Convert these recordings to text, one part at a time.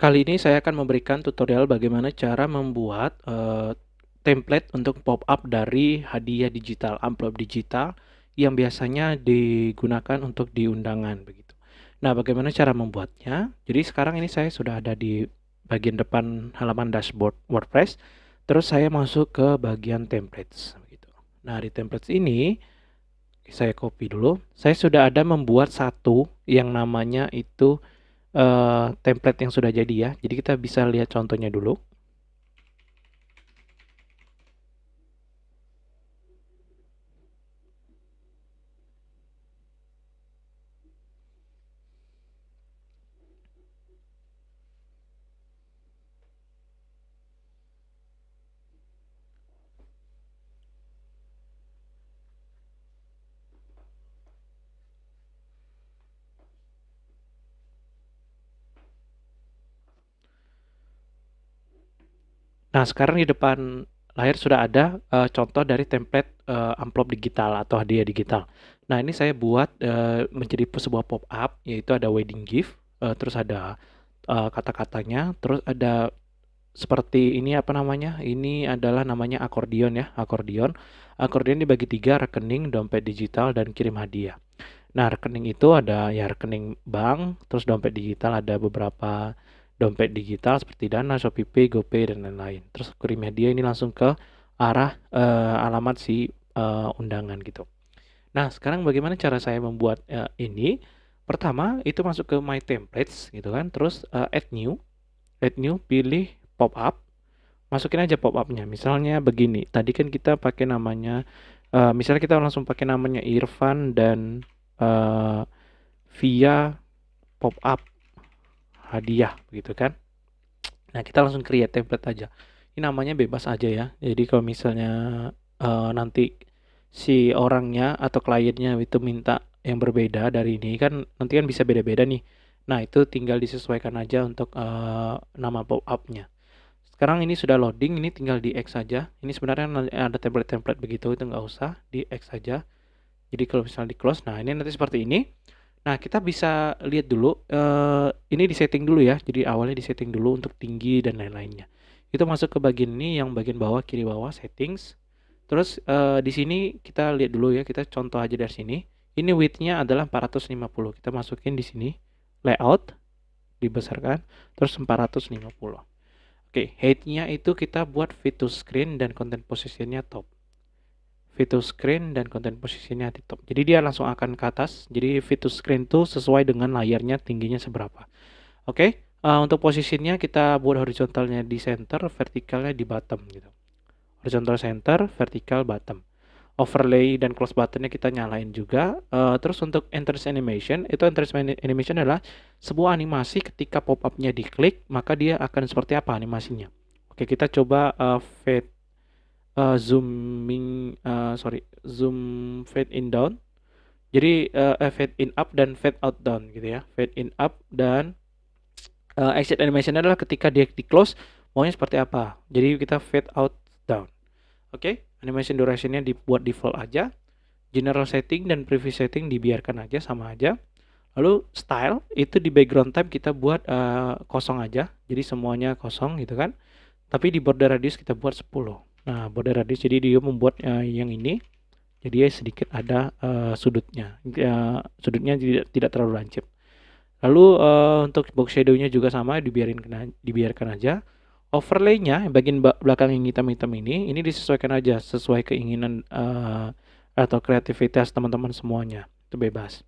Kali ini saya akan memberikan tutorial bagaimana cara membuat template untuk pop-up dari hadiah digital, amplop digital yang biasanya digunakan untuk di undangan begitu. Nah, bagaimana cara membuatnya? Jadi sekarang ini saya sudah ada di bagian depan halaman dashboard WordPress. Terus saya masuk ke bagian templates begitu. Nah, di templates ini saya copy dulu. Saya sudah ada membuat satu yang namanya itu template yang sudah jadi ya. Jadi kita bisa lihat contohnya dulu. Nah, sekarang di depan layar sudah ada contoh dari template amplop digital atau hadiah digital. Nah, ini saya buat menjadi sebuah pop-up, yaitu ada wedding gift, terus ada kata-katanya, terus ada seperti ini apa namanya? Ini adalah namanya akordion ya, akordion. Akordion dibagi 3, rekening, dompet digital, dan kirim hadiah. Nah, rekening itu ada ya rekening bank, terus dompet digital ada beberapa dompet digital seperti Dana, ShopeePay, GoPay, dan lain-lain. Terus kirim hadiah ini langsung ke arah alamat si undangan gitu. Nah, sekarang bagaimana cara saya membuat ini? Pertama, itu masuk ke My Templates gitu kan. Terus add new, pilih pop up, masukin aja pop upnya. Misalnya begini. Tadi kan kita pakai namanya, misalnya kita langsung pakai namanya Irfan dan via pop up hadiah gitu kan. Nah, kita langsung create template aja. Ini namanya bebas aja ya. Jadi kalau misalnya nanti si orangnya atau kliennya itu minta yang berbeda dari ini kan nanti kan bisa beda-beda nih. Nah, itu tinggal disesuaikan aja untuk nama pop up-nya. Sekarang ini sudah loading, ini tinggal di X saja. Ini sebenarnya ada template-template begitu, itu nggak usah, di X saja. Jadi kalau misalnya di close, nah ini nanti seperti ini. Nah, kita bisa lihat dulu, ini di setting dulu ya. Jadi awalnya di setting dulu untuk tinggi dan lain-lainnya. Itu masuk ke bagian ini, yang bagian bawah, kiri bawah, settings. Terus di sini kita lihat dulu ya, kita contoh aja dari sini. Ini width-nya adalah 450. Kita masukin di sini, layout, dibesarkan, terus 450. Oke, height-nya itu kita buat fit to screen dan content position-nya top. Fit to screen dan content position-nya di top. Jadi dia langsung akan ke atas. Jadi fit to screen itu sesuai dengan layarnya tingginya seberapa. Oke, untuk posisinya kita buat horizontalnya di center, vertikalnya di bottom gitu. Horizontal center, vertical bottom. Overlay dan close buttonnya kita nyalain juga. Terus untuk entrance animation, itu entrance animation adalah sebuah animasi ketika pop-up-nya diklik, maka dia akan seperti apa animasinya. Oke, kita coba fade zoom fade in down. Jadi fade in up dan fade out down gitu ya. Fade in up dan exit animation adalah ketika dia di close maunya seperti apa. Jadi kita fade out down. Oke, animation durationnya dibuat default aja. General setting dan preview setting dibiarkan aja sama aja. Lalu style itu di background type kita buat kosong aja. Jadi semuanya kosong gitu kan. Tapi di border radius kita buat 10. Nah, border radius jadi dia membuat yang ini jadi sedikit ada sudutnya. Sudutnya tidak terlalu lancip. Lalu untuk box shadow-nya juga sama dibiarkan aja. Overlay-nya bagian belakang yang hitam-hitam ini disesuaikan aja sesuai keinginan atau kreativitas teman-teman semuanya. Itu bebas.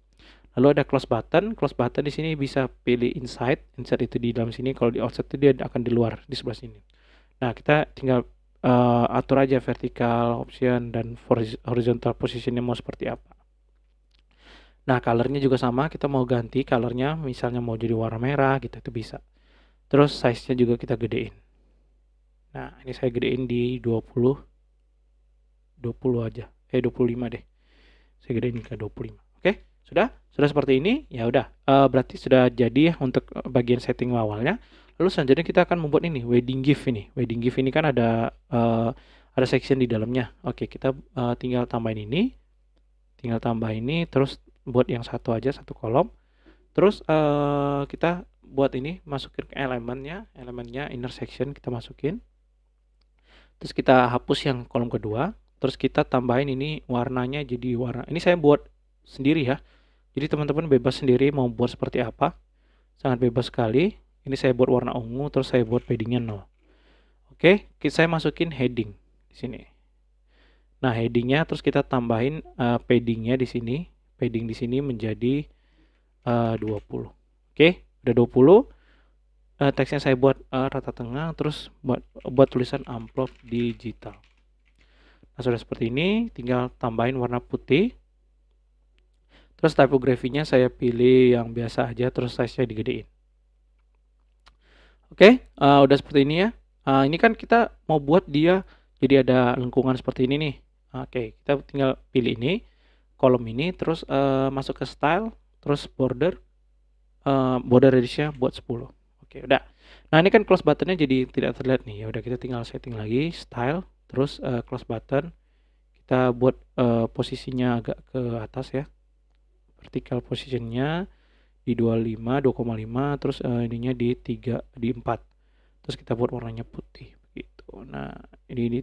Lalu ada close button. Close button di sini bisa pilih inside. Inside itu di dalam sini. Kalau di outside itu dia akan di luar di sebelah sini. Nah, kita tinggal atur aja vertical option dan horizontal positionnya mau seperti apa. Nah, colornya juga sama, kita mau ganti colornya, misalnya mau jadi warna merah gitu, itu bisa. Terus size-nya juga kita gedein. Nah, ini saya gedein di 20 aja. 25 deh. Saya gedein ke 25. Oke, sudah? Sudah seperti ini? Ya udah. Berarti sudah jadi ya untuk bagian setting awalnya. Lalu selanjutnya kita akan membuat ini, wedding gift ini. Wedding gift ini kan ada section di dalamnya. Oke, kita tinggal tambahin ini. Tinggal tambah ini, terus buat yang satu aja, satu kolom. Terus kita buat ini, masukin ke elemennya intersection kita masukin. Terus kita hapus yang kolom kedua, terus kita tambahin ini warnanya jadi warna. Ini saya buat sendiri ya. Jadi teman-teman bebas sendiri mau buat seperti apa. Sangat bebas sekali. Ini saya buat warna ungu, terus saya buat paddingnya 0. Oke, saya masukin heading di sini. Nah, headingnya terus kita tambahin paddingnya di sini. Padding di sini menjadi 20. Oke, udah 20. Teksnya saya buat rata tengah, terus buat tulisan amplop digital. Nah, sudah seperti ini, tinggal tambahin warna putih. Terus tipografinya saya pilih yang biasa aja, terus size-nya digedein. Oke, udah seperti ini ya. Ini kan kita mau buat dia jadi ada lengkungan seperti ini nih. Oke, kita tinggal pilih ini, kolom ini, terus masuk ke style, terus border radiusnya buat 10. Oke, udah. Nah, ini kan close buttonnya jadi tidak terlihat nih. Ya udah, kita tinggal setting lagi style, terus close button. Kita buat posisinya agak ke atas ya. Vertical positionnya di 25, 2,5, terus ininya di 3, di 4. Terus kita buat warnanya putih gitu. Nah, ini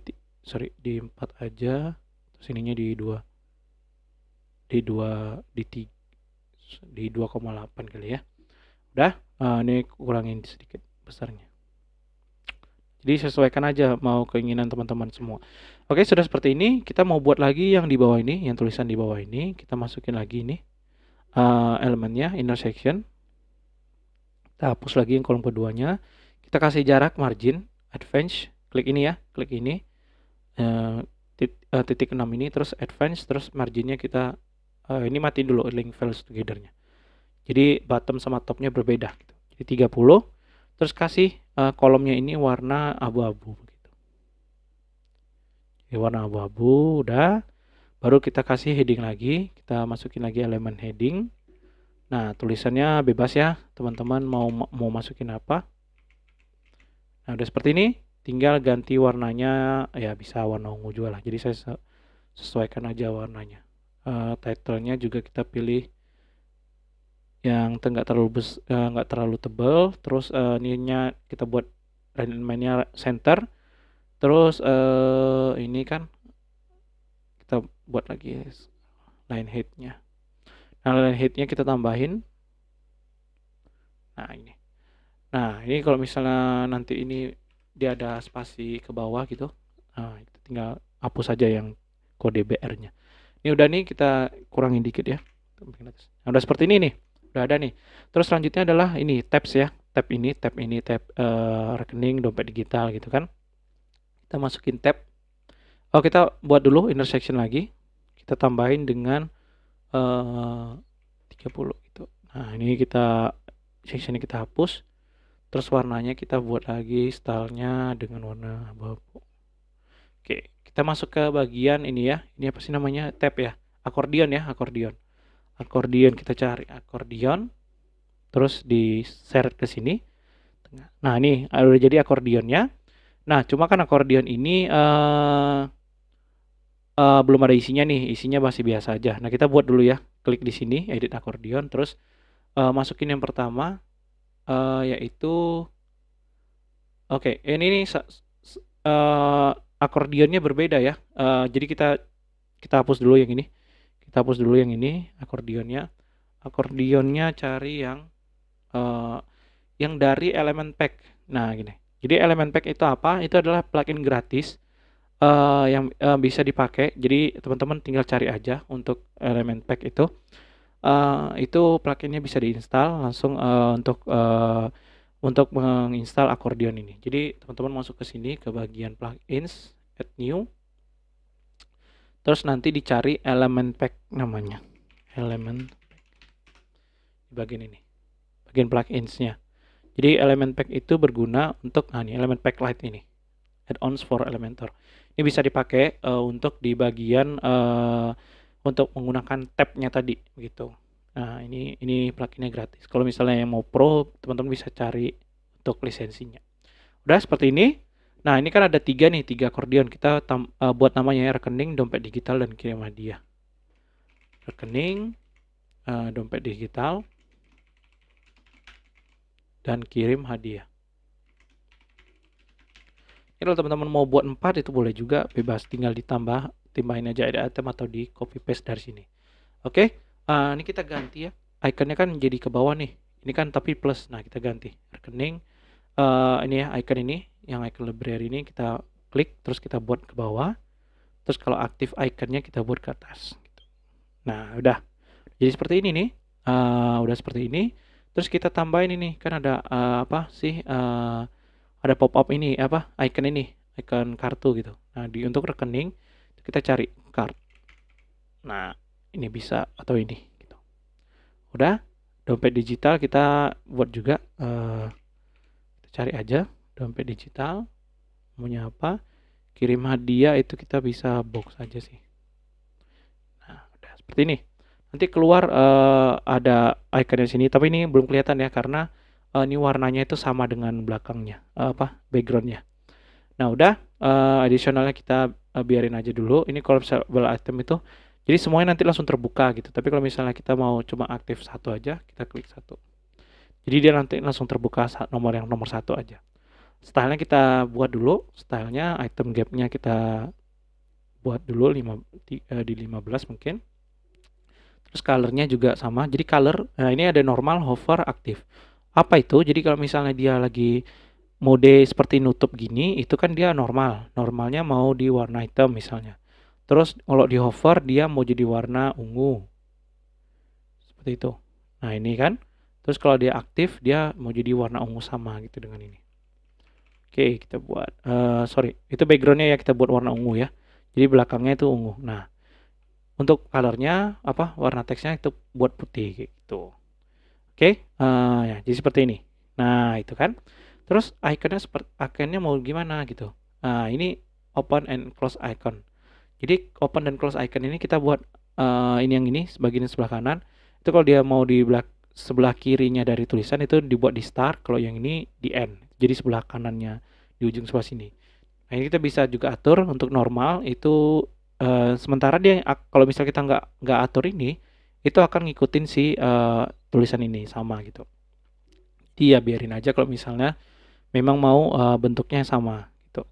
di 4 aja. Terus ininya di 2. Di 2,8 kali ya. Udah, ini kurangin sedikit besarnya. Jadi sesuaikan aja mau keinginan teman-teman semua. Oke, sudah seperti ini. Kita mau buat lagi yang di bawah ini, yang tulisan di bawah ini. Kita masukin lagi ini elemennya, intersection. Kita hapus lagi yang kolom keduanya. Kita kasih jarak margin, advance. Klik ini ya, klik ini. Titik 6 ini, terus advance, terus marginnya kita ini matiin dulu link files together-nya. Jadi bottom sama topnya berbeda gitu. Jadi 30. Terus kasih kolomnya ini warna abu-abu begitu. Jadi warna abu-abu udah. Baru kita kasih heading lagi. Kita masukin lagi elemen heading. Nah, tulisannya bebas ya, teman-teman mau masukin apa. Nah, udah seperti ini. Tinggal ganti warnanya, ya bisa warna ungu juga lah. Jadi saya sesuaikan aja warnanya. Title-nya juga kita pilih yang nggak terlalu tebal. Terus ininya kita buat alignment-nya center. Terus ini kan kita buat lagi line height-nya. Nah, line height-nya kita tambahin. Nah, ini. Nah, ini kalau misalnya nanti ini dia ada spasi ke bawah gitu. Nah, kita tinggal hapus saja yang kode BR-nya. Ini udah nih, kita kurangin dikit ya. Nah, udah seperti ini nih. Udah ada nih. Terus selanjutnya adalah ini tabs ya. Tab rekening, dompet digital gitu kan. Kita masukin tab. Oh, kita buat dulu intersection lagi. Kita tambahin dengan 30 gitu. Nah, ini section ini kita hapus. Terus warnanya kita buat lagi stylenya dengan warna abu-abu. Oke, kita masuk ke bagian ini ya. Ini apa sih namanya? Tab ya. Akordion ya, akordion. Akordion, kita cari akordion. Terus diseret ke sini. Nah, ini udah jadi akordionnya. Nah, cuma kan akordion ini belum ada isinya nih. Isinya masih biasa aja. Nah, kita buat dulu ya. Klik di sini, edit akordion. Terus masukin yang pertama. Yaitu oke, ini nih akordionnya berbeda ya. Jadi kita hapus dulu yang ini. Kita hapus dulu yang ini akordionnya. Akordionnya cari yang dari elemen pack. Nah, gini. Jadi elemen pack itu apa? Itu adalah plugin gratis yang bisa dipakai. Jadi teman-teman tinggal cari aja untuk elemen pack itu. Itu pluginnya bisa diinstal langsung untuk menginstal akordion ini. Jadi teman-teman masuk ke sini ke bagian plugins, add new. Terus nanti dicari elemen pack namanya. Elemen di bagian ini. Bagian pluginsnya. Jadi elemen pack itu berguna untuk ini elemen pack light ini. Add-ons for Elementor. Ini bisa dipakai untuk di bagian untuk menggunakan tab-nya tadi gitu. Nah, ini pluginnya gratis. Kalau misalnya yang mau pro, teman-teman bisa cari untuk lisensinya. Udah seperti ini. Nah, ini kan ada 3 akordion. Kita buat namanya ya, rekening, dompet digital, dan kirim hadiah. Rekening, dompet digital, dan kirim hadiah. Ini kalau teman-teman mau buat 4 itu boleh juga, bebas, tinggal tambahin aja ada item atau di copy paste dari sini. Oke, ini kita ganti ya. Ikonnya kan jadi ke bawah nih. Ini kan tapi plus. Nah, kita ganti rekening. Ini ya icon ini, yang icon library ini kita klik terus kita buat ke bawah. Terus kalau aktif iconnya kita buat ke atas. Nah, udah. Jadi seperti ini nih. Udah seperti ini. Terus kita tambahin ini kan ada apa sih? Ada pop up ini apa? Icon ini, icon kartu gitu. Nah, untuk rekening kita cari card. Nah, ini bisa atau ini gitu. Udah, dompet digital kita buat juga. Kita cari aja dompet digital. Maunya apa? Kirim hadiah itu kita bisa box aja sih. Nah, udah seperti ini. Nanti keluar ada iconnya sini, tapi ini belum kelihatan ya karena ini warnanya itu sama dengan belakangnya, backgroundnya. Nah, udah additionalnya kita biarin aja dulu. Ini collapsible item itu, jadi semuanya nanti langsung terbuka gitu. Tapi kalau misalnya kita mau cuma aktif satu aja, kita klik satu. Jadi dia nanti langsung terbuka nomor 1 aja. Stylenya kita buat dulu, stylenya item gapnya kita buat dulu di 15 mungkin. Terus colornya juga sama. Jadi color, nah ini ada normal, hover, aktif. Apa itu? Jadi kalau misalnya dia lagi mode seperti nutup gini, itu kan dia normal. Normalnya mau di warna hitam misalnya. Terus kalau di hover dia mau jadi warna ungu. Seperti itu. Nah, ini kan. Terus kalau dia aktif dia mau jadi warna ungu sama gitu dengan ini. Oke, kita buat sorry, itu backgroundnya ya kita buat warna ungu ya. Jadi belakangnya itu ungu. Nah, untuk colornya warna teksnya itu buat putih gitu. Oke, ya jadi seperti ini. Nah, itu kan. Terus iconnya mau gimana gitu. Nah, ini open and close icon. Jadi open dan close icon ini kita buat ini yang ini sebagian sebelah kanan. Itu kalau dia mau di sebelah kirinya dari tulisan itu dibuat di start, kalau yang ini di end. Jadi sebelah kanannya di ujung sebelah sini. Nah, ini kita bisa juga atur untuk normal itu sementara dia kalau misal kita nggak atur ini, itu akan ngikutin si tulisan ini sama gitu. Jadi ya biarin aja kalau misalnya memang mau bentuknya sama gitu.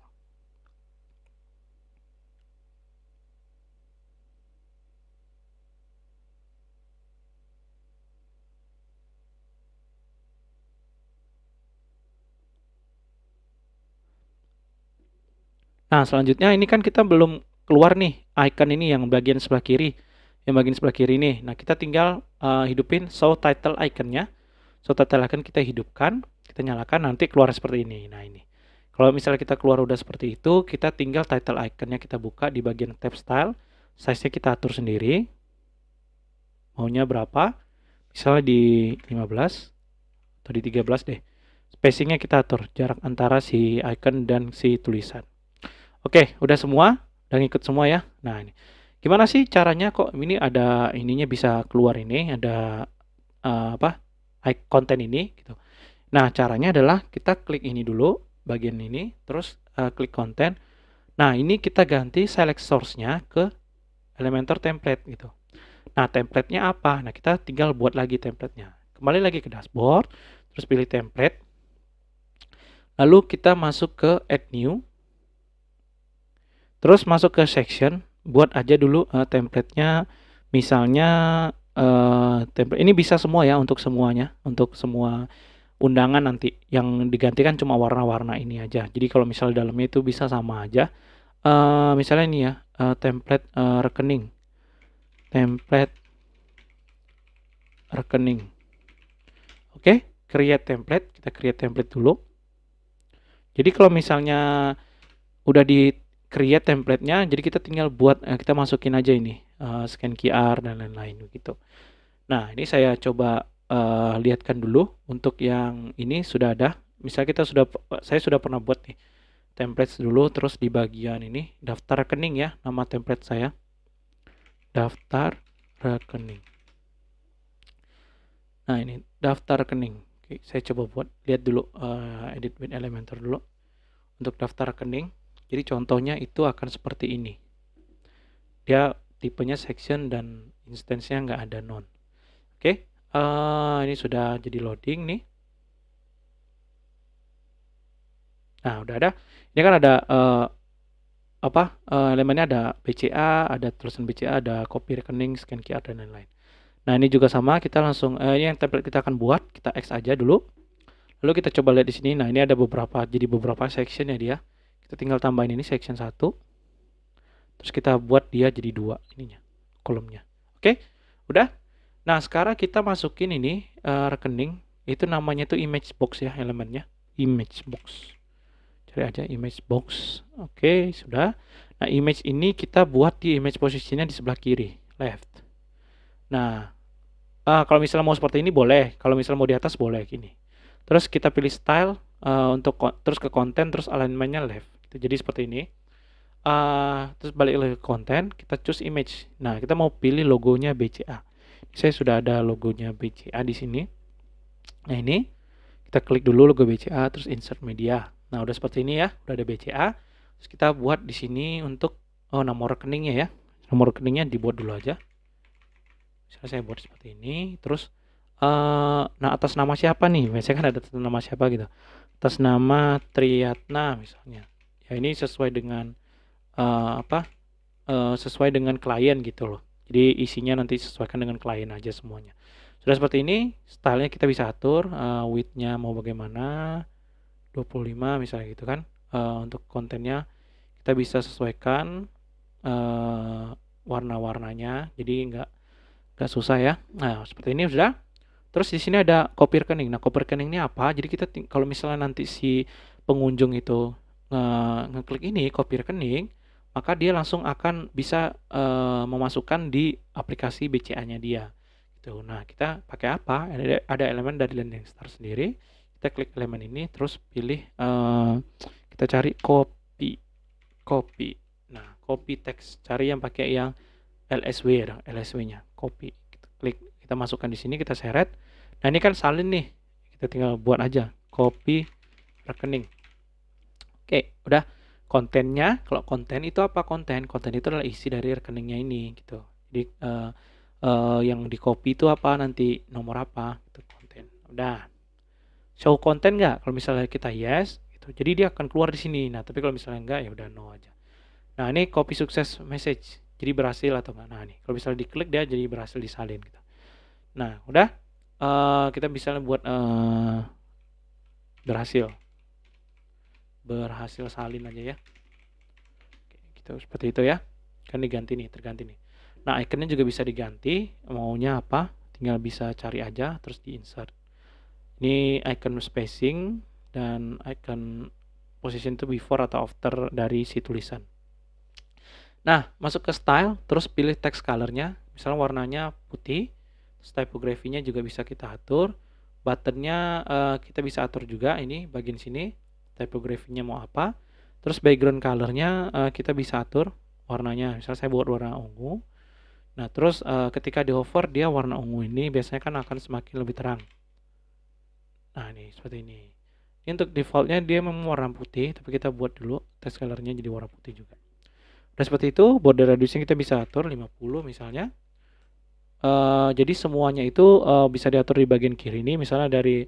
Nah, selanjutnya ini kan kita belum keluar nih icon ini yang bagian sebelah kiri. Yang bagian sebelah kiri nih. Nah, kita tinggal hidupin show title iconnya. Show title icon kita hidupkan, kita nyalakan, nanti keluar seperti ini. Nah, ini. Kalau misalnya kita keluar udah seperti itu, kita tinggal title iconnya kita buka di bagian tab style. Size-nya kita atur sendiri. Maunya berapa? Misalnya di 15 atau di 13 deh. Spacingnya kita atur, jarak antara si icon dan si tulisan. Oke, udah semua? Udah ngikut semua ya? Nah, ini. Gimana sih caranya kok ini ada ininya bisa keluar ini, ada konten ini gitu. Nah, caranya adalah kita klik ini dulu, bagian ini, terus klik konten. Nah, ini kita ganti select source-nya ke Elementor template gitu. Nah, template-nya apa? Nah, kita tinggal buat lagi template-nya. Kembali lagi ke dashboard, terus pilih template. Lalu kita masuk ke add new. Terus masuk ke section, buat aja dulu template-nya. Misalnya template ini bisa semua ya, untuk semuanya, untuk semua undangan nanti. Yang digantikan cuma warna-warna ini aja. Jadi kalau misalnya dalamnya itu bisa sama aja. Misalnya ini ya, template rekening. Template rekening. Oke, create template. Kita create template dulu. Jadi kalau misalnya udah di create template-nya, jadi kita tinggal buat, kita masukin aja ini, scan QR dan lain-lain begitu. Nah, ini saya coba lihatkan dulu untuk yang ini sudah ada. Misalnya saya sudah pernah buat nih template dulu, terus di bagian ini daftar rekening ya, nama template saya. Daftar rekening. Nah, ini daftar rekening. Oke, saya coba buat, lihat dulu edit with Elementor dulu untuk daftar rekening. Jadi contohnya itu akan seperti ini. Dia tipenya section dan instance-nya nggak ada none. Oke, ini sudah jadi loading nih. Nah, udah ada. Ini kan ada elemennya ada BCA, ada tulisan BCA, ada copy rekening, scan QR dan lain-lain. Nah, ini juga sama, kita langsung ini yang template kita akan buat, kita X aja dulu. Lalu kita coba lihat di sini. Nah, ini ada beberapa section ya dia. Kita tinggal tambahin ini section 1. Terus kita buat dia jadi 2 ininya, kolomnya. Oke? Udah? Nah, sekarang kita masukin ini rekening. Itu namanya tuh image box ya elemennya. Image box. Cari aja image box. Oke, sudah. Nah, image ini kita buat di image posisinya di sebelah kiri, left. Nah, kalau misalnya mau seperti ini boleh. Kalau misalnya mau di atas boleh gini. Terus kita pilih style terus ke konten, terus alignmentnya left. Jadi seperti ini. Terus balik lagi ke konten, kita choose image. Nah, kita mau pilih logonya BCA. Saya sudah ada logonya BCA di sini. Nah, ini kita klik dulu logo BCA, terus insert media. Nah, udah seperti ini ya, udah ada BCA. Terus kita buat di sini untuk nomor rekeningnya ya. Nomor rekeningnya dibuat dulu aja. Misalnya saya buat seperti ini, terus nah atas nama siapa nih? Biasanya kan ada atas nama siapa gitu. Atas nama Triyatna misalnya. Ya ini sesuai dengan sesuai dengan klien gitu loh. Jadi isinya nanti sesuaikan dengan klien aja semuanya. Sudah seperti ini, stylenya kita bisa atur, width-nya mau bagaimana, 25 misalnya gitu kan. Untuk kontennya kita bisa sesuaikan warna-warnanya, jadi nggak susah ya. Nah seperti ini sudah. Terus di sini ada copy rekening. Nah copy rekening ini apa? Jadi kita kalau misalnya nanti si pengunjung itu ngeklik ini copy rekening, maka dia langsung akan bisa memasukkan di aplikasi BCA-nya dia. Gitu. Nah kita pakai apa? Ada elemen dari Landing Star sendiri. Kita klik elemen ini, terus pilih kita cari copy. Nah copy text, cari yang pakai yang LSW-nya, copy. Kita klik, kita masukkan di sini, kita seret. Nah ini kan salin nih, kita tinggal buat aja copy rekening. Oke, udah. Kontennya, kalau konten itu apa konten? Konten itu adalah isi dari rekeningnya ini, gitu. Jadi yang di copy itu apa nanti, nomor apa, itu konten. Udah. Show konten nggak? Kalau misalnya kita yes, gitu. Jadi dia akan keluar di sini. Nah tapi kalau misalnya enggak ya udah no aja. Nah ini copy sukses message. Jadi berhasil atau enggak? Nah nih, kalau misalnya diklik dia jadi berhasil disalin gitu. Nah udah, kita bisa buat berhasil salin aja ya. Oke, gitu seperti itu ya. Kan diganti nih, terganti nih. Nah ikonnya juga bisa diganti. Maunya apa? Tinggal bisa cari aja, terus di insert. Ini icon spacing dan icon position to before atau after dari si tulisan. Nah, masuk ke style, terus pilih text colornya. Misalnya warnanya putih, terus typography-nya juga bisa kita atur. Buttonnya kita bisa atur juga ini bagian sini. Typography-nya mau apa. Terus background colornya kita bisa atur warnanya. Misalnya saya buat warna ungu. Nah, terus ketika di hover dia warna ungu ini biasanya kan akan semakin lebih terang. Nah, ini seperti ini. Ini untuk defaultnya dia memang warna putih, tapi kita buat dulu text colornya jadi warna putih juga. Udah seperti itu, border radiusnya kita bisa atur 50 misalnya. Jadi semuanya itu bisa diatur di bagian kiri ini, misalnya dari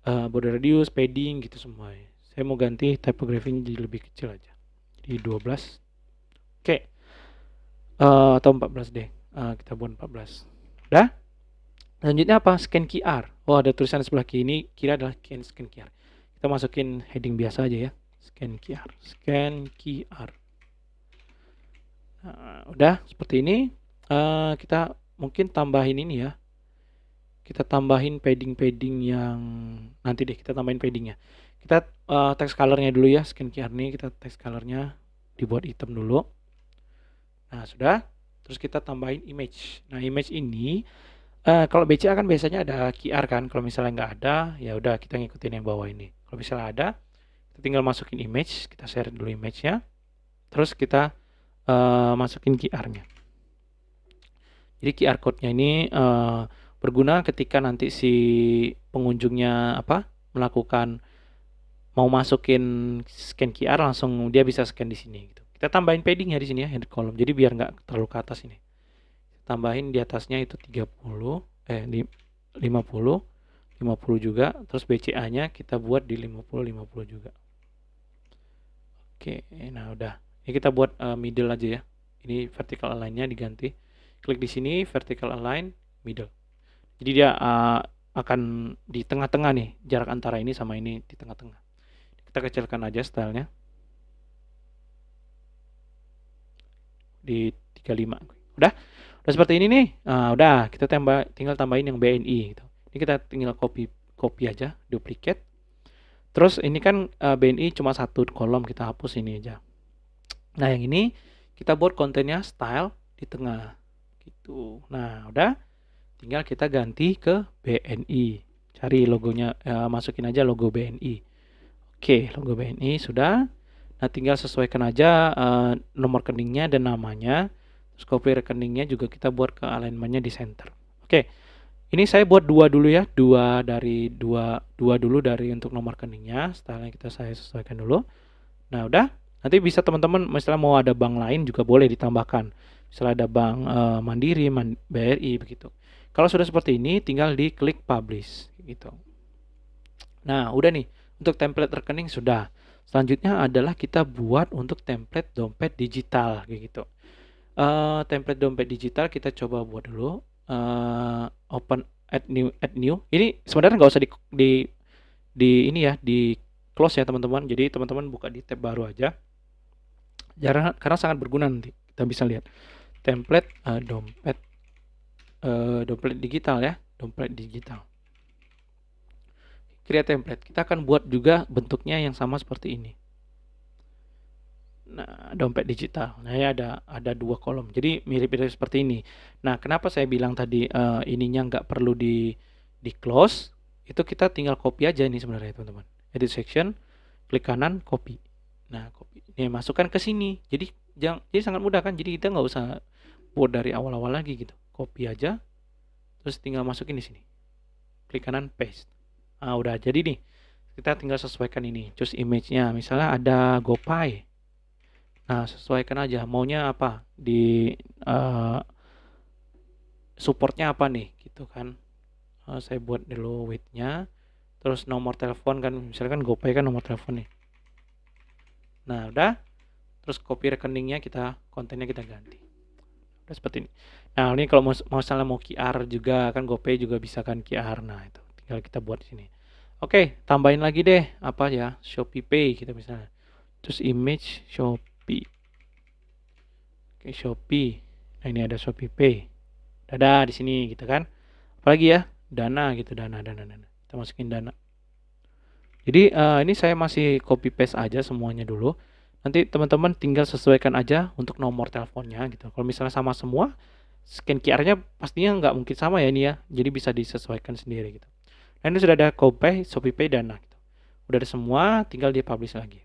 border radius, padding gitu semua. Saya mau ganti typography-nya jadi lebih kecil aja, jadi 12. Oke, atau 14 deh. Kita buat 14. Udah. Selanjutnya apa? Scan QR. Oh ada tulisan sebelah kiri adalah scan QR. Kita masukin heading biasa aja ya. Scan QR. Scan QR. Nah, udah seperti ini. Kita mungkin tambahin ini ya. Kita tambahin padding yang nanti deh kita tambahin paddingnya. Kita text colornya dulu ya. Scan QR nih kita text colornya dibuat hitam dulu. Nah sudah. Terus kita tambahin image. Nah image ini kalau BCA kan biasanya ada QR kan. Kalau misalnya nggak ada, ya udah kita ngikutin yang bawah ini. Kalau misalnya ada, kita tinggal masukin image, kita share dulu image-nya. Terus kita masukin QR-nya. Jadi QR code-nya ini berguna ketika nanti si pengunjungnya melakukan mau masukin scan QR langsung dia bisa scan di sini gitu. Kita tambahin padding ya di sini ya, head column. Jadi biar nggak terlalu ke atas ini. Tambahin di atasnya itu 50 juga, terus BCA-nya kita buat di 50 juga. Oke, nah udah. Ini kita buat middle aja ya. Ini vertical align-nya diganti. Klik di sini vertical align middle. Jadi dia akan di tengah-tengah nih, jarak antara ini sama ini di tengah-tengah. Kita kecilkan aja stylenya di 35. Udah seperti ini nih. Udah, kita tinggal tambahin yang BNI gitu. Ini kita tinggal copy aja, duplicate. Terus ini kan BNI cuma satu kolom, kita hapus ini aja. Nah, yang ini kita buat kontennya style di tengah gitu. Nah, udah tinggal kita ganti ke BNI. Cari logonya, masukin aja logo BNI. Oke, logo BNI sudah. Nah, tinggal sesuaikan aja nomor rekeningnya dan namanya. Terus copy rekeningnya juga kita buat ke alignmentnya di center. Oke, ini saya buat dua dulu ya, dua dulu dari untuk nomor rekeningnya. Stylenya saya sesuaikan dulu. Nah, udah. Nanti bisa teman-teman misalnya mau ada bank lain juga boleh ditambahkan. Misalnya ada bank Mandiri, BRI begitu. Kalau sudah seperti ini, tinggal diklik publish gitu. Nah, udah nih. Untuk template rekening sudah. Selanjutnya adalah kita buat untuk template dompet digital gitu. Template dompet digital kita coba buat dulu. Open add new. Ini sebenarnya nggak usah di ini ya, di close ya teman-teman. Jadi teman-teman buka di tab baru aja. Karena sangat berguna nanti. Kita bisa lihat template dompet digital ya, dompet digital. Create template. Kita akan buat juga bentuknya yang sama seperti ini. Nah, dompet digital. Nah, ya ada dua kolom. Jadi mirip-mirip seperti ini. Nah, kenapa saya bilang tadi ininya nggak perlu di close? Itu kita tinggal copy aja ini sebenarnya teman-teman. Edit section, klik kanan, copy. Nah, copy. Ini masukkan ke sini. Jadi sangat mudah kan? Jadi kita nggak usah buat dari awal-awal lagi gitu. Copy aja. Terus tinggal masukin di sini. Klik kanan, paste. Nah, udah jadi nih. Kita tinggal sesuaikan ini. Choose image-nya. Misalnya ada GoPay. Nah, sesuaikan aja maunya apa di supportnya apa nih gitu kan. Saya buat dulu width-nya, terus nomor telepon kan, misalkan GoPay kan nomor telepon nih. Nah, udah. Terus copy rekeningnya kontennya kita ganti. Udah seperti ini. Nah, ini kalau misalnya mau QR juga kan, GoPay juga bisa kan QR. Nah, itu tinggal kita buat di sini. Oke, tambahin lagi deh apa ya, Shopee Pay kita misalnya. Terus image Shopee. Oke, Shopee. Nah, ini ada Shopee Pay. Ada di sini gitu kan. Apalagi ya, dana gitu, dana. Kita masukin dana. Jadi ini saya masih copy paste aja semuanya dulu. Nanti teman-teman tinggal sesuaikan aja untuk nomor teleponnya gitu. Kalau misalnya sama semua, scan QR-nya pastinya nggak mungkin sama ya ini ya. Jadi bisa disesuaikan sendiri gitu. Nah, ini sudah ada GoPay, Shopee Pay, dana gitu. Udah ada semua, tinggal di publish lagi.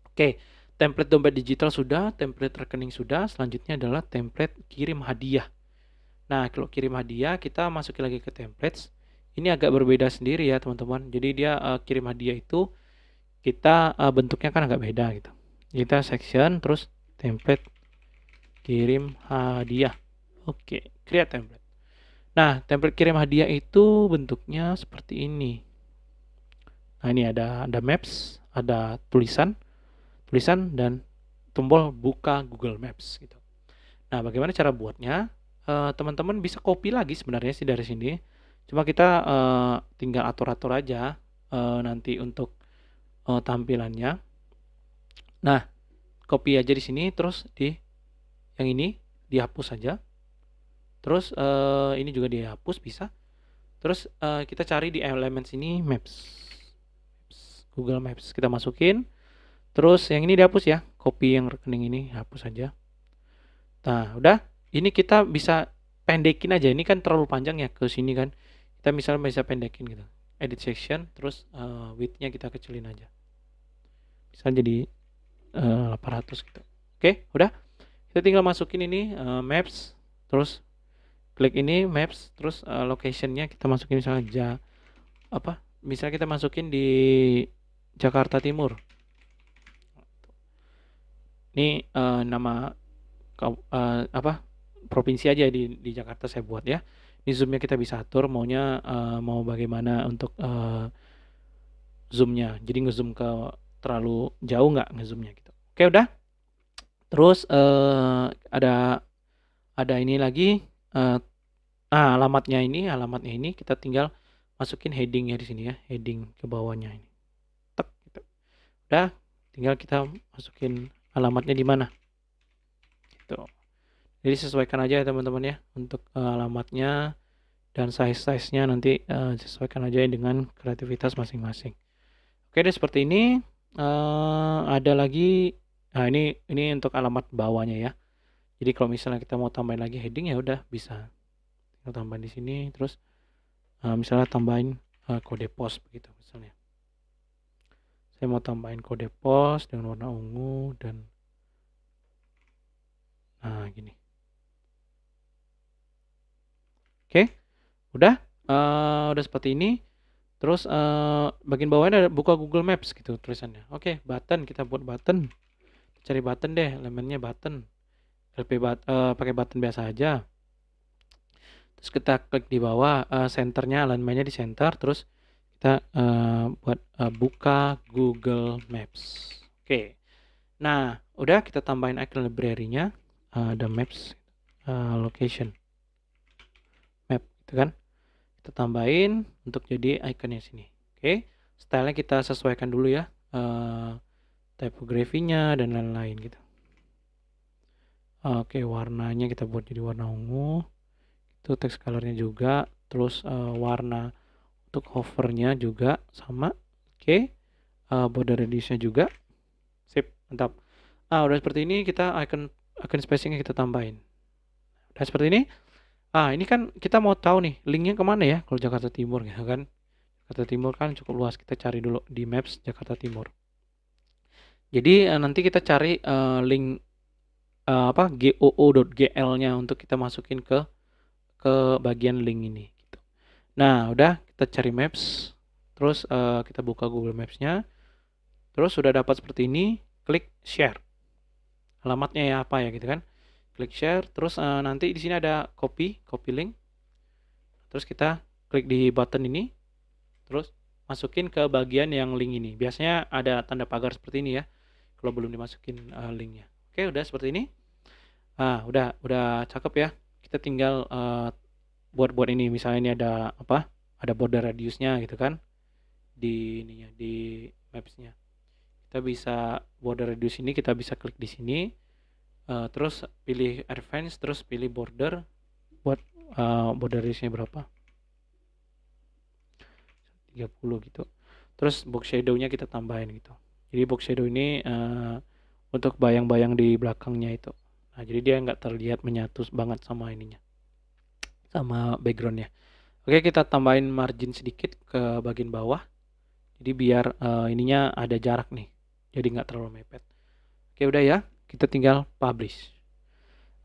Oke, template dompet digital sudah, template rekening sudah. Selanjutnya adalah template kirim hadiah. Nah, kalau kirim hadiah kita masukin lagi ke templates. Ini agak berbeda sendiri ya teman-teman. Jadi dia kirim hadiah itu kita bentuknya kan agak beda gitu. Kita section terus template kirim hadiah. Oke, create template. Nah, template kirim hadiah itu bentuknya seperti ini. Nah, ini ada maps, ada tulisan dan tombol buka Google Maps gitu. Nah, bagaimana cara buatnya? Teman-teman bisa copy lagi sebenarnya sih dari sini. Cuma kita tinggal atur-atur aja nanti untuk tampilannya. Nah, copy aja di sini, terus di yang ini dihapus saja. Terus ini juga dihapus bisa. Terus kita cari di elemen sini Maps, Google Maps kita masukin. Terus yang ini dihapus ya, copy yang rekening ini hapus saja. Nah, udah. Ini kita bisa pendekin aja. Ini kan terlalu panjang ya ke sini kan. Kita misalnya bisa pendekin gitu. Edit section, terus width-nya kita kecilin aja. Bisa jadi 800 gitu. Oke, udah. Kita tinggal masukin ini maps, terus klik ini maps, terus location-nya kita masukin misalnya misalnya kita masukin di Jakarta Timur. Ini nama provinsi aja di Jakarta saya buat ya. Ini zoomnya kita bisa atur maunya mau bagaimana untuk zoomnya. Jadi ngezoom ke terlalu jauh nggak ngezoomnya gitu. Oke, udah. Terus ada ini lagi, alamatnya ini kita tinggal masukin headingnya di sini ya, heading ke bawahnya ini. Tek, gitu. Udah, tinggal kita masukin alamatnya di mana. Gitu. Jadi sesuaikan aja ya teman-teman ya untuk alamatnya dan size-nya nanti sesuaikan aja dengan kreativitas masing-masing. Oke deh, seperti ini. Ada lagi, nah ini untuk alamat bawahnya ya. Jadi kalau misalnya kita mau tambahin lagi heading ya udah bisa tinggal tambahin di sini, terus misalnya tambahin kode pos begitu misalnya. Saya mau tambahin kode pos dengan warna ungu dan nah gini. Oke, udah seperti ini. Terus bagian bawahnya ada buka Google Maps gitu tulisannya. Oke, button, kita buat button. Cari button deh, elemennya button. Pakai button biasa aja. Terus kita klik di bawah, centernya, alignmentnya di center. Terus kita buat buka Google Maps. Oke. Nah, udah kita tambahin icon library-nya, ada Maps, location map, gitu kan? Kita tambahin untuk jadi ikonnya sini. Oke, stylenya kita sesuaikan dulu ya, typography-nya dan lain-lain gitu. Oke, warnanya kita buat jadi warna ungu. Itu text color-nya juga. Terus warna untuk hover-nya juga sama. Oke, border radius-nya juga. Sip, mantap. Udah seperti ini, kita icon spacing-nya kita tambahin. Udah seperti ini. Ini kan kita mau tahu nih linknya kemana ya kalau Jakarta Timur gitu kan. Jakarta Timur kan cukup luas, kita cari dulu di Maps Jakarta Timur. Jadi nanti kita cari link goo.gl-nya untuk kita masukin ke bagian link ini gitu. Nah, udah kita cari Maps, terus kita buka Google Maps-nya. Terus sudah dapat seperti ini, klik share. Alamatnya ya apa ya gitu kan. Klik share, terus nanti di sini ada copy link. Terus kita klik di button ini, terus masukin ke bagian yang link ini. Biasanya ada tanda pagar seperti ini ya, kalau belum dimasukin linknya. Oke, udah seperti ini. Udah cakep ya. Kita tinggal buat ini. Misalnya ini ada apa? Ada border radiusnya gitu kan? Di ininya, di maps-nya. Kita bisa border radius ini kita bisa klik di sini. Terus pilih advance, terus pilih border buat border radiusnya berapa? 30 gitu. Terus box shadow-nya kita tambahin gitu. Jadi box shadow ini untuk bayang-bayang di belakangnya itu. Nah, jadi dia nggak terlihat menyatu banget sama ininya, sama backgroundnya. Oke, kita tambahin margin sedikit ke bagian bawah. Jadi biar ininya ada jarak nih. Jadi nggak terlalu mepet. Oke, udah ya. Kita tinggal publish.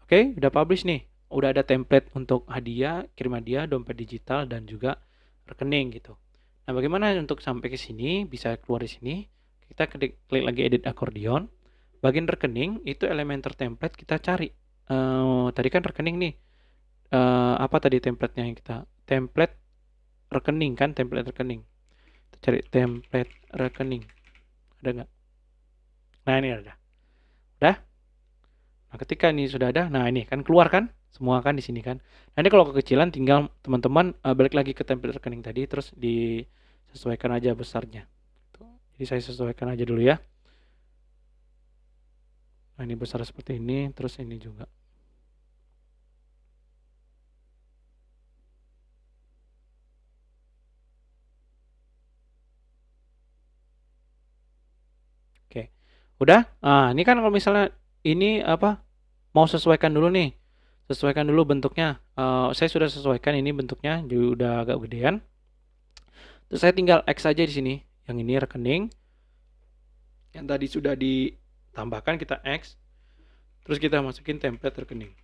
Oke, udah publish nih. Udah ada template untuk hadiah, kirim hadiah, dompet digital, dan juga rekening gitu. Nah, bagaimana untuk sampai ke sini, bisa keluar di sini. Kita klik lagi edit accordion. Bagian rekening, itu elemen tertemplate kita cari. Tadi kan rekening nih. Apa tadi template-nya yang kita? Template rekening kan, template rekening. Kita cari template rekening. Ada nggak? Nah, ini ada. Udah? Nah, ketika ini sudah ada, nah ini kan keluar kan? Semua kan di sini kan. Nanti kalau kekecilan tinggal teman-teman balik lagi ke template rekening tadi, terus disesuaikan aja besarnya. Jadi saya sesuaikan aja dulu ya. Nah, ini besar seperti ini, terus ini juga. Oke. Udah? Ini kan kalau misalnya ini apa? Mau sesuaikan dulu nih. Sesuaikan dulu bentuknya. Saya sudah sesuaikan ini bentuknya, jadi udah agak gedean. Terus saya tinggal X aja di sini. Yang ini rekening. Yang tadi sudah ditambahkan kita X. Terus kita masukin template rekening.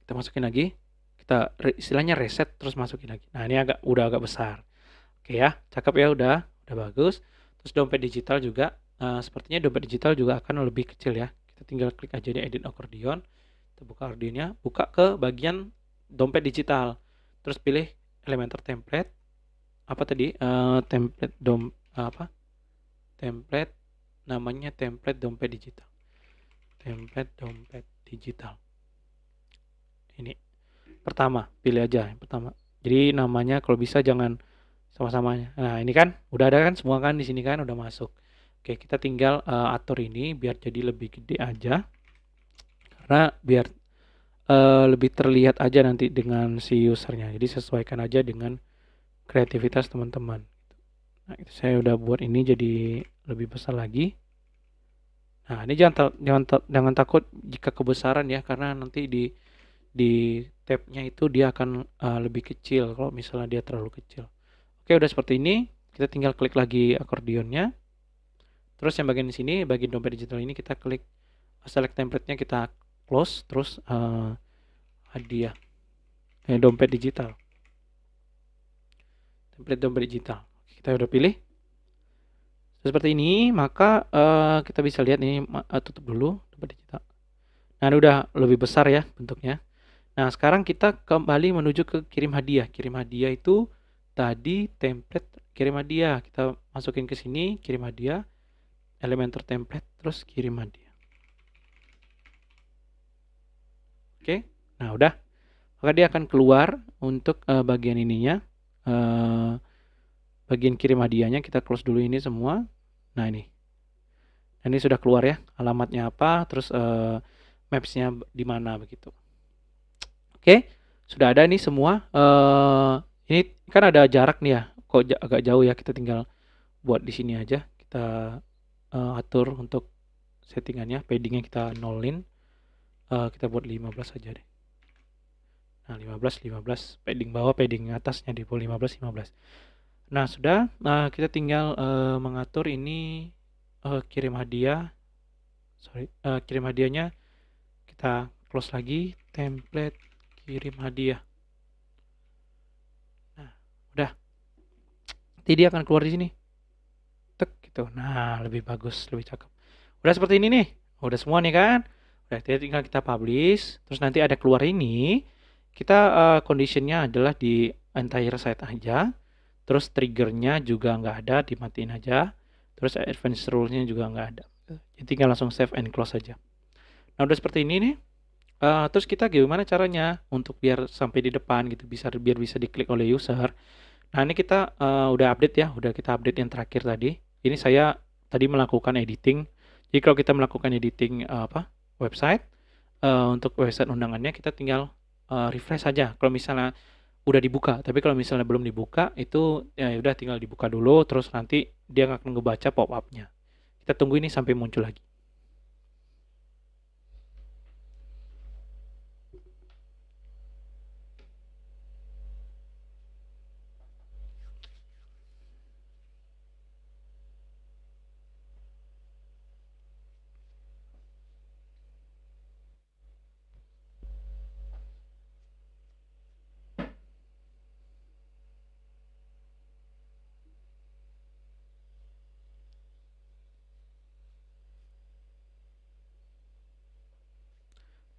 Kita masukin lagi. Kita istilahnya reset terus masukin lagi. Nah, ini udah agak besar. Oke ya, cakep ya, udah bagus. Terus dompet digital juga, sepertinya dompet digital juga akan lebih kecil ya. Kita tinggal klik aja di edit accordion. Kita buka accordionnya, buka ke bagian dompet digital. Terus pilih Elementor template. Apa tadi? Template apa? Template, namanya template dompet digital. Template dompet digital. Ini pertama, pilih aja yang pertama. Jadi namanya kalau bisa jangan sama-samanya. Nah, ini kan udah ada kan semua kan di sini kan udah masuk. Oke, kita tinggal atur ini biar jadi lebih gede aja. Karena biar lebih terlihat aja nanti dengan si usernya. Jadi sesuaikan aja dengan kreativitas teman-teman. Nah, itu saya udah buat ini jadi lebih besar lagi. Nah, ini jangan takut jika kebesaran ya, karena nanti di tabnya itu dia akan lebih kecil kalau misalnya dia terlalu kecil. Oke, udah seperti ini. Kita tinggal klik lagi akordionnya. Terus yang bagian di sini, bagian dompet digital ini kita klik select template-nya, kita close, terus hadiah dompet digital. Template dompet digital. Kita udah pilih. Seperti ini, maka kita bisa lihat ini tutup dulu dompet digital. Nah, ini udah lebih besar ya bentuknya. Nah, sekarang kita kembali menuju ke kirim hadiah. Kirim hadiah itu tadi template kirim hadiah. Kita masukin ke sini, kirim hadiah, Elementor template, terus kirim hadiah. Oke, nah udah. Maka dia akan keluar untuk bagian ininya. Bagian kirim hadiahnya kita close dulu ini semua. Nah, ini. Nah, ini sudah keluar ya, alamatnya apa, terus mapsnya di mana begitu. Oke, sudah ada nih semua. Ini kan ada jarak nih ya, kok agak jauh ya, kita tinggal buat di sini aja. Kita atur untuk settingannya, paddingnya kita nolin. Kita buat 15 aja deh. Nah, 15, padding bawah, padding atasnya di 15. Nah, sudah. Kita tinggal mengatur ini kirim hadiah. Kirim hadiahnya kita close lagi, template kirim hadiah. Nah, udah. Nanti dia akan keluar di sini. Tek gitu. Nah, lebih bagus, lebih cakep. Udah seperti ini nih. Udah semua nih kan? Udah, tinggal kita publish. Terus nanti ada keluar ini. Kita conditionnya adalah di entire site aja. Terus triggernya juga nggak ada, dimatiin aja. Terus advanced rules-nya juga nggak ada. Jadi tinggal langsung save and close aja. Nah, udah seperti ini nih. Terus kita gimana caranya untuk biar sampai di depan gitu, biar bisa diklik oleh user. Nah, ini kita udah update ya, udah kita update yang terakhir tadi. Ini saya tadi melakukan editing. Jadi kalau kita melakukan editing website, untuk website undangannya kita tinggal refresh saja. Kalau misalnya udah dibuka, tapi kalau misalnya belum dibuka itu ya udah tinggal dibuka dulu, terus nanti dia akan ngebaca pop-up-nya. Kita tunggu ini sampai muncul lagi.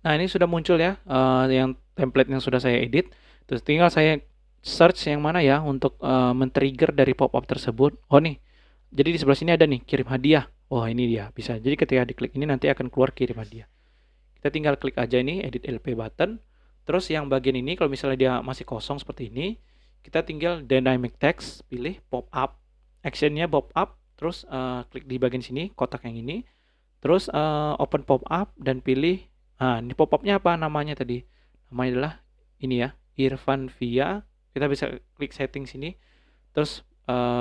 Nah, ini sudah muncul ya, yang template yang sudah saya edit. Terus tinggal saya search yang mana ya untuk men-trigger dari pop-up tersebut. Oh nih, jadi di sebelah sini ada nih kirim hadiah. Wah, ini dia bisa. Jadi ketika diklik ini nanti akan keluar kirim hadiah. Kita tinggal klik aja ini edit LP button. Terus yang bagian ini kalau misalnya dia masih kosong seperti ini, kita tinggal dynamic text, pilih pop-up, actionnya pop-up, terus klik di bagian sini kotak yang ini, terus open pop-up dan pilih. Nah, ini pop-upnya apa namanya tadi? Namanya adalah ini ya, Irfan Via. Kita bisa klik setting sini, terus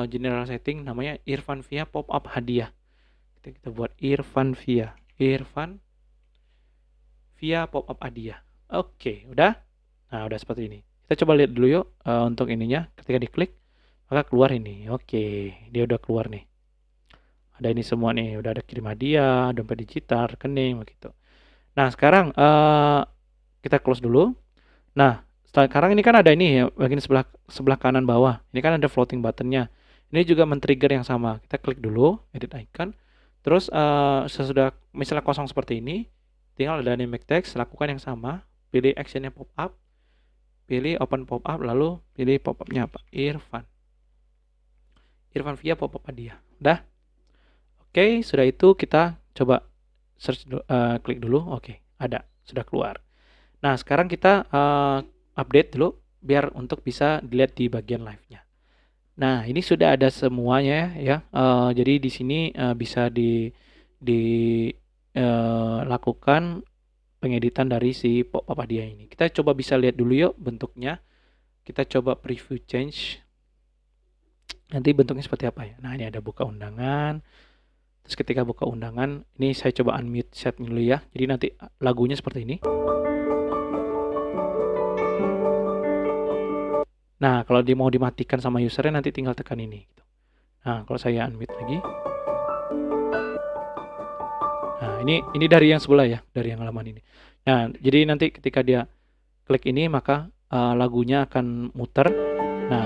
general setting namanya Irfan Via pop-up hadiah. Kita buat Irfan Via pop-up hadiah. Oke, udah. Nah, udah seperti ini. Kita coba lihat dulu yuk untuk ininya. Ketika diklik, maka keluar ini. Oke, dia udah keluar nih. Ada ini semua nih, udah ada kirim hadiah, dompet digital, rekening, begitu. Nah, sekarang kita close dulu. Nah, sekarang ini kan ada ini ya, bagian sebelah kanan bawah. Ini kan ada floating buttonnya. Ini juga men-trigger yang sama. Kita klik dulu, edit icon. Terus sesudah misalnya kosong seperti ini, tinggal dynamic text, lakukan yang sama. Pilih actionnya pop-up, pilih open pop-up, lalu pilih pop-upnya apa? Irfan. Irfan Via pop-up hadiah. Udah? Oke, sudah itu kita coba search klik dulu. Oke, ada, sudah keluar. Nah, sekarang kita update dulu biar untuk bisa dilihat di bagian live-nya. Nah, ini sudah ada semuanya ya. Jadi di sini bisa lakukan pengeditan dari si pop-up hadiah ini. Kita coba bisa lihat dulu yuk bentuknya. Kita coba preview change. Nanti bentuknya seperti apa ya. Nah, ini ada buka undangan. Terus ketika buka undangan, ini saya coba unmute set dulu ya. Jadi nanti lagunya seperti ini. Nah, kalau mau dimatikan sama usernya nanti tinggal tekan ini. Nah, kalau saya unmute lagi. Nah, ini dari yang sebelah ya, dari yang halaman ini. Nah, jadi nanti ketika dia klik ini maka lagunya akan muter. Nah,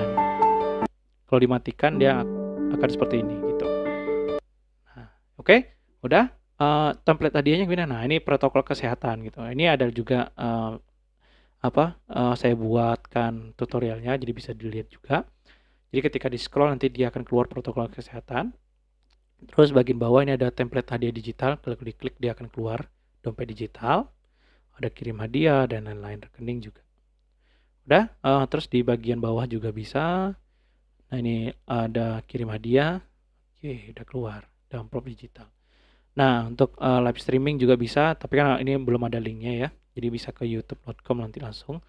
kalau dimatikan dia akan seperti ini gitu. Nah, oke, udah. Template hadiahnya gimana? Nah, ini protokol kesehatan gitu. Ini ada juga saya buatkan tutorialnya, jadi bisa dilihat juga. Jadi ketika di scroll nanti dia akan keluar protokol kesehatan. Terus bagian bawah ini ada template hadiah digital. Kalau diklik dia akan keluar dompet digital. Ada kirim hadiah dan lain-lain, rekening juga. Udah. Terus di bagian bawah juga bisa. Nah, ini ada kirim hadiah. Oke, udah keluar. Ada amplop digital. Nah, untuk live streaming juga bisa, tapi kan ini belum ada linknya ya. Jadi bisa ke youtube.com nanti langsung.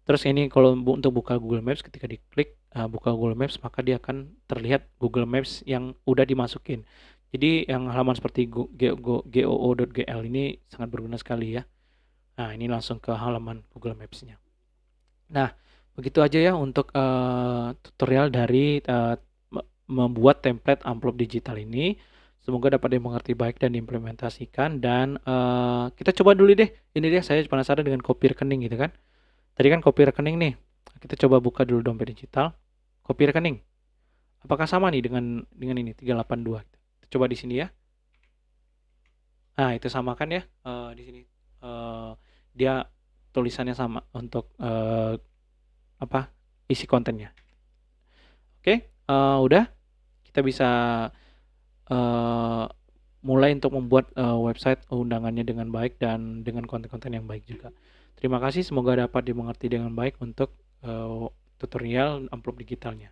Terus ini kalau untuk buka Google Maps, ketika diklik buka Google Maps, maka dia akan terlihat Google Maps yang udah dimasukin. Jadi yang halaman seperti goo.gl ini sangat berguna sekali ya. Nah, ini langsung ke halaman Google Maps-nya. Nah, begitu aja ya untuk tutorial dari membuat template amplop digital ini. Semoga dapat dimengerti baik dan diimplementasikan. Dan kita coba dulu deh. Ini deh saya penasaran dengan kopi rekening gitu kan. Tadi kan kopi rekening nih. Kita coba buka dulu dompet digital. Kopi rekening. Apakah sama nih dengan ini 382? Kita coba di sini ya. Nah, itu sama kan ya di sini. Dia tulisannya sama untuk isi kontennya. Oke, udah. Kita bisa mulai untuk membuat website undangannya dengan baik dan dengan konten-konten yang baik juga. Terima kasih, semoga dapat dimengerti dengan baik untuk tutorial amplop digitalnya.